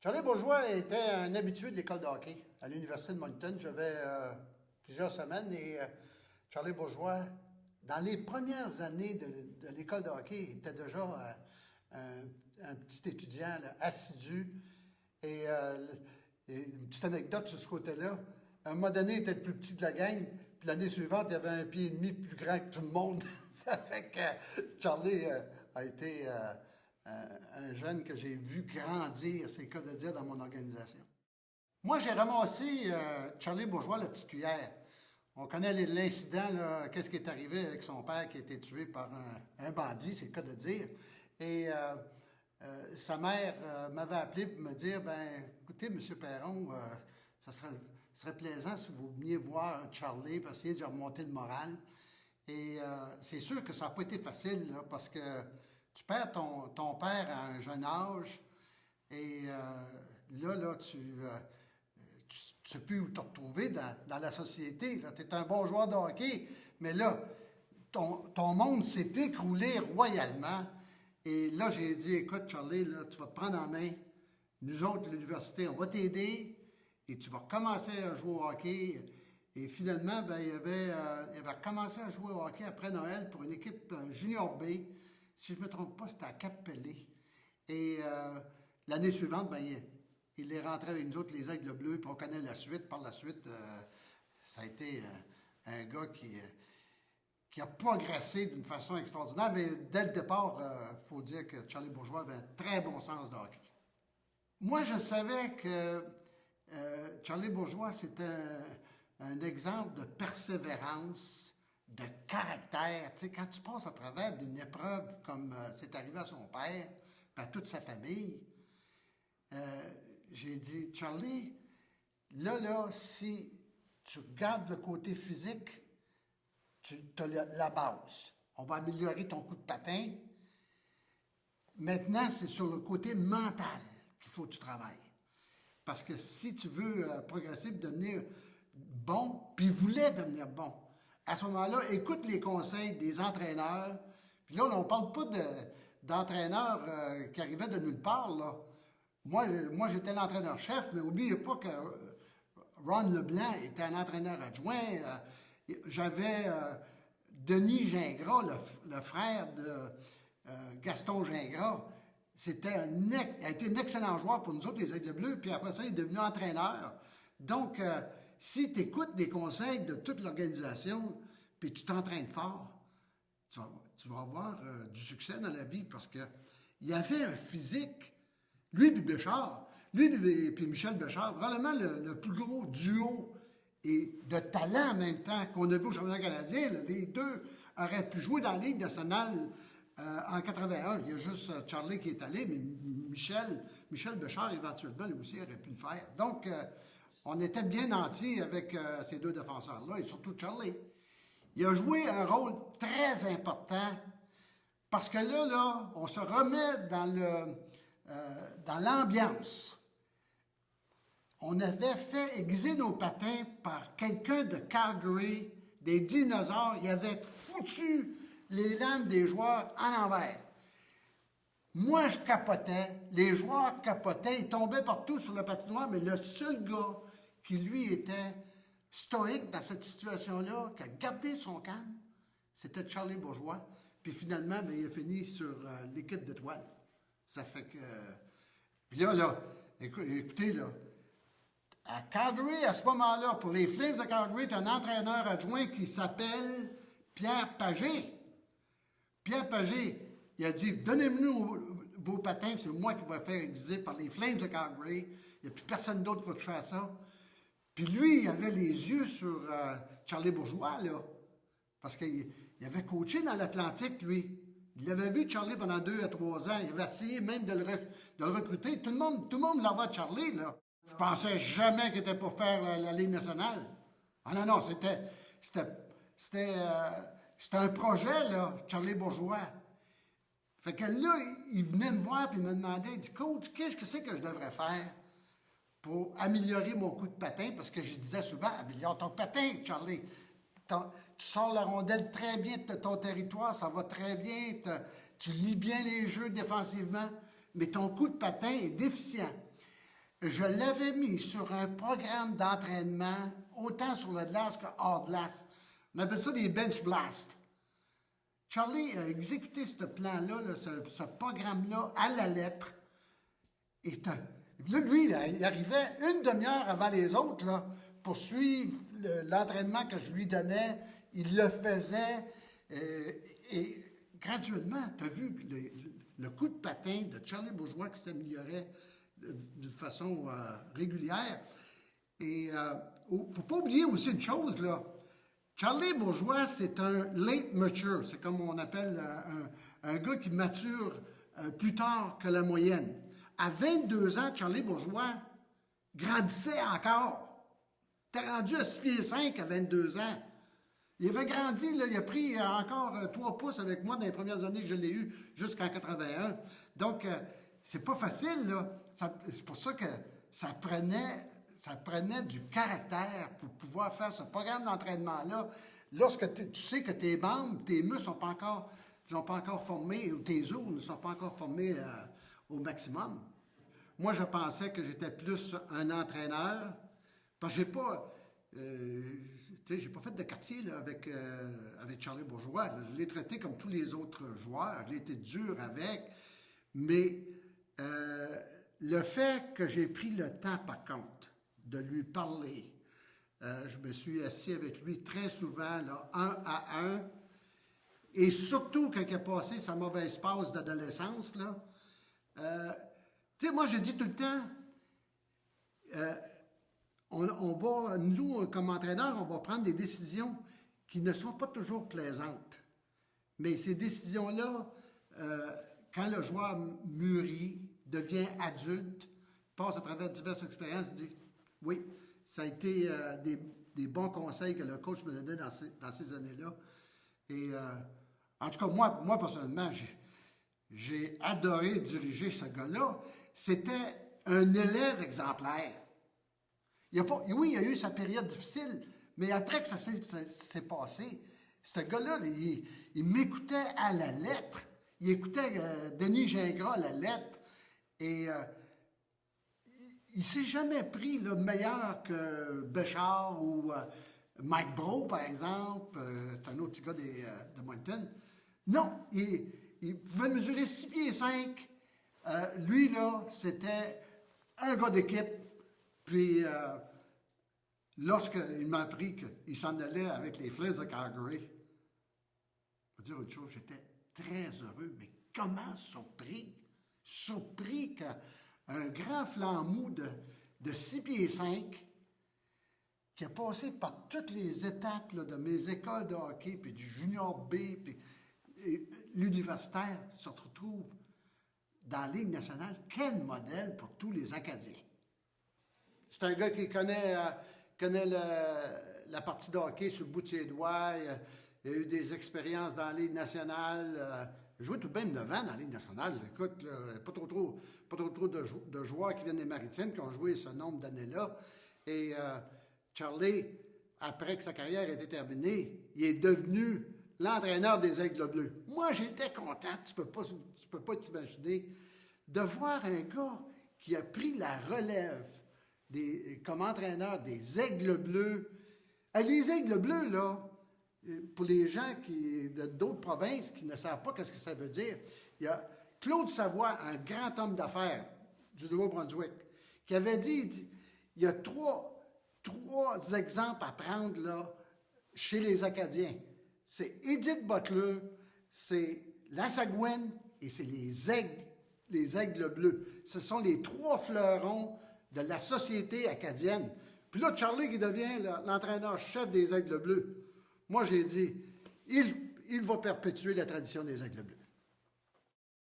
Charlie Bourgeois était un habitué de l'école de hockey à l'Université de Moncton. J'avais plusieurs semaines et Charlie Bourgeois, dans les premières années de l'école de hockey, était déjà un petit étudiant là, assidu. Et, une petite anecdote sur ce côté-là. À un moment donné, il était le plus petit de la gang, puis l'année suivante, il avait un pied et demi plus grand que tout le monde. Ça fait que Charlie a été un jeune que j'ai vu grandir, c'est le cas de dire, dans mon organisation. Moi, j'ai ramassé Charlie Bourgeois, la petite cuillère. On connaît l'incident, qu'est-ce qui est arrivé avec son père qui a été tué par un bandit, c'est le cas de dire. Et sa mère m'avait appelé pour me dire, ben, écoutez, M. Perron, ça serait plaisant si vous veniez voir Charlie pour essayer de lui remonter le moral. Et c'est sûr que ça n'a pas été facile, là, parce que tu perds ton père à un jeune âge et là, tu ne sais plus où te retrouver dans la société. Tu es un bon joueur de hockey, mais là, ton monde s'est écroulé royalement. Et là, j'ai dit, écoute, Charlie, là, tu vas te prendre en main. Nous autres, l'université, on va t'aider et tu vas recommencer à jouer au hockey. Et finalement, ben, il avait recommencé à jouer au hockey après Noël pour une équipe junior B. Si je ne me trompe pas, c'était à Cap-Pelé. Et l'année suivante, ben, il est rentré avec nous autres, les Aigles Bleus, puis on connaît la suite. Par la suite, ça a été un gars qui a progressé d'une façon extraordinaire. Mais dès le départ, il faut dire que Charlie Bourgeois avait un très bon sens de hockey. Moi, je savais que Charlie Bourgeois, c'était un exemple de persévérance, de caractère. Tu sais, quand tu passes à travers d'une épreuve comme c'est arrivé à son père, puis à toute sa famille, j'ai dit, Charlie, là, si tu regardes le côté physique, tu as la base. On va améliorer ton coup de patin. Maintenant, c'est sur le côté mental qu'il faut que tu travailles. Parce que si tu veux progresser et devenir bon, puis il voulait devenir bon, à ce moment-là, écoute les conseils des entraîneurs. Puis là, on ne parle pas d'entraîneurs qui arrivaient de nulle part, là. Moi j'étais l'entraîneur-chef, mais n'oubliez pas que Ron Leblanc était un entraîneur adjoint. J'avais Denis Gingras, le frère de Gaston Gingras. Il a été un excellent joueur pour nous autres, les Aigles Bleus, puis après ça, il est devenu entraîneur. Donc, si tu écoutes des conseils de toute l'organisation, puis tu t'entraînes fort, tu vas avoir du succès dans la vie, parce qu'il avait un physique, lui et Béchard, lui et Michel Béchard, probablement le plus gros duo et de talent en même temps qu'on a vu au championnat canadien. Là, les deux auraient pu jouer dans la Ligue nationale en 81. Il y a juste Charlie qui est allé, mais Michel Béchard, éventuellement, lui aussi, aurait pu le faire. Donc, on était bien nantis avec ces deux défenseurs-là, et surtout Charlie. Il a joué un rôle très important, parce que là, on se remet dans l'ambiance. On avait fait aiguiser nos patins par quelqu'un de Calgary, des dinosaures. Il avait foutu les lames des joueurs en envers. Moi, je capotais. Les joueurs capotaient. Ils tombaient partout sur le patinoire, mais le seul gars qui, lui, était stoïque dans cette situation-là, qui a gardé son calme, c'était Charlie Bourgeois. Puis finalement, bien, il a fini sur l'équipe d'étoiles. Ça fait que... Puis là, écoutez, là, à Calgary, à ce moment-là, pour les Flames de Calgary, tu as un entraîneur adjoint qui s'appelle Pierre Pagé. Pierre Pagé, il a dit, donnez-nous vos patins, c'est moi qui vais faire aiguiser par les Flames de Calgary. Il n'y a plus personne d'autre qui va toucher à ça. Puis lui, il avait les yeux sur Charlie Bourgeois, là. Parce qu'il avait coaché dans l'Atlantique, lui. Il avait vu Charlie pendant 2 à 3 ans. Il avait essayé même de le recruter. Tout le monde l'avait Charlie, là. Je pensais jamais qu'il était pour faire la Ligue nationale. Ah non, c'était un projet, là, Charlie Bourgeois. Fait que là, il venait me voir et me demandait, il dit, coach, qu'est-ce que c'est que je devrais faire pour améliorer mon coup de patin? Parce que je disais souvent, améliore ton patin, Charlie. Tu sors la rondelle très bien de ton territoire, ça va très bien, tu lis bien les jeux défensivement, mais ton coup de patin est déficient. je l'avais mis sur un programme d'entraînement, autant sur le glace que hors glace. On appelle ça des bench blasts. Charlie a exécuté ce plan-là, là, ce programme-là, à la lettre. Et là, lui, là, il arrivait une demi-heure avant les autres là, pour suivre l'entraînement que je lui donnais. Il le faisait. Et graduellement, tu as vu le coup de patin de Charlie Bourgeois qui s'améliorait de façon régulière. Et il ne faut pas oublier aussi une chose, là. Charlie Bourgeois, c'est un late mature. C'est comme on appelle un gars qui mature plus tard que la moyenne. À 22 ans, Charlie Bourgeois grandissait encore. T'es rendu à 6 pieds 5 à 22 ans. Il avait grandi, là, il a pris encore 3 pouces avec moi dans les premières années que je l'ai eu, jusqu'en 81. Donc, c'est pas facile, là. C'est pour ça que ça prenait du caractère pour pouvoir faire ce programme d'entraînement-là. Lorsque tu sais que tes membres, tes muscles ne sont pas encore formés, ou tes os ne sont pas encore formés au maximum. Moi, je pensais que j'étais plus un entraîneur, parce que j'ai pas fait de quartier là, avec Charlie Bourgeois. Là. Je l'ai traité comme tous les autres joueurs. Il était dur avec. Mais le fait que j'ai pris le temps, par contre, de lui parler, je me suis assis avec lui très souvent, là, 1 à 1, et surtout quand il a passé sa mauvaise passe d'adolescence, là, tu sais, moi, je dis tout le temps, nous, comme entraîneurs, on va prendre des décisions qui ne sont pas toujours plaisantes. Mais ces décisions-là, quand le joueur mûrit, devient adulte, passe à travers diverses expériences, dit « Oui, ça a été des bons conseils que le coach me donnait dans ces années-là. » Et en tout cas, moi personnellement, j'ai adoré diriger ce gars-là. C'était un élève exemplaire. Oui, il y a eu sa période difficile, mais après que ça s'est passé, ce gars-là, il m'écoutait à la lettre. Il écoutait Denis Gingras à la lettre. Et il ne s'est jamais pris le meilleur que Béchard ou Mike Bro, par exemple. C'est un autre petit gars de Moncton. Non, il pouvait mesurer 6 pieds 5. Lui, là, c'était un gars d'équipe. Puis, lorsqu'il m'a appris qu'il s'en allait avec les Flares de Calgary, je vais dire autre chose, j'étais très heureux, mais comment surpris? Surpris qu'un grand flambeau de 6 pieds 5, qui a passé par toutes les étapes là, de mes écoles de hockey, puis du junior B, puis l'universitaire, se retrouve dans la Ligue nationale. Quel modèle pour tous les Acadiens! C'est un gars qui connaît la partie de hockey sur le bout de ses doigts. Il a eu des expériences dans la Ligue nationale. Il a joué tout de même 9 ans dans la Ligue nationale. Écoute, là, pas trop de joueurs qui viennent des Maritimes qui ont joué ce nombre d'années-là. Et Charlie, après que sa carrière ait été terminée, il est devenu l'entraîneur des Aigles Bleus. Moi, j'étais content, tu peux pas t'imaginer, de voir un gars qui a pris la relève comme entraîneur des Aigles Bleus. Les Aigles Bleus, là, pour les gens d'autres provinces qui ne savent pas ce que ça veut dire, il y a Claude Savoie, un grand homme d'affaires du Nouveau-Brunswick, qui avait dit, il y a trois exemples à prendre là, chez les Acadiens. C'est Edith Butler, c'est la Sagouine et c'est les Aigles Bleus. Ce sont les 3 fleurons de la société acadienne. Puis là, Charlie qui devient l'entraîneur-chef des Aigles Bleus. Moi, j'ai dit, il va perpétuer la tradition des Aigles Bleus.